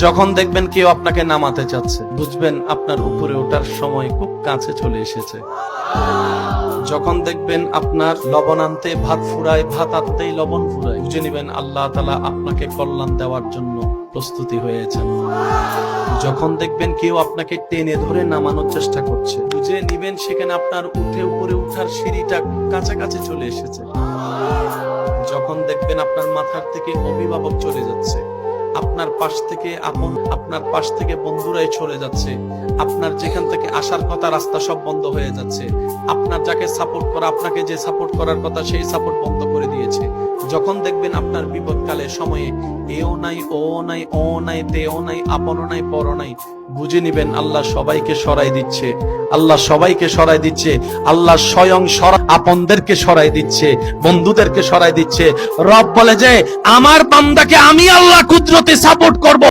যখন দেখবেন কেউ আপনাকে নামাতে চাচ্ছে, বুঝবেন আপনার উপরে ওঠার সময় খুব কাছে চলে এসেছে। যখন দেখবেন আপনার লবণ আনতে ভাত ফুরায়, ভাত আনতেই লবণ ফুরায়, বুঝে নিবেন আল্লাহ তাআলা আপনাকে কল্যাণ দেওয়ার জন্য প্রস্তুতি হয়েছেন। যখন দেখবেন কেউ আপনাকে টেনে ধরে নামানোর চেষ্টা করছে, বুঝে নিবেন সেখানে আপনার উপরে উঠার সিঁড়িটা কাছাকাছি চলে এসেছে। যখন দেখবেন আপনার মাথার থেকে অভিভাবক চলে যাচ্ছে, আপনার পাশ থেকে আপন, আপনার পাশ থেকে বন্ধুরাই চলে যাচ্ছে, আপনার যেখান থেকে আসার কথা রাস্তা সব বন্ধ হয়ে যাচ্ছে, আপনার যাকে সাপোর্ট করা, আপনাকে যে সাপোর্ট করার কথা সেই সাপোর্ট বন্ধ করে দিয়েছে। যখন দেখবেন আপনার বিপদকালের সময়ে এও নাই, ও নাই, ও নাই, তেও নাই, আপনও নাই, পরও নাই, বুঝে নিবেন আল্লাহ সবাইকে সরাই দিচ্ছে। আল্লাহ সবাইকে সরাই দিচ্ছে। আল্লাহ স্বয়ং আপনদেরকে সরাই দিচ্ছে, বন্ধুদেরকে সরাই দিচ্ছে। রব বলে যে আমার বান্দাকে আমি আল্লাহ কুদরতে সাপোর্ট করব।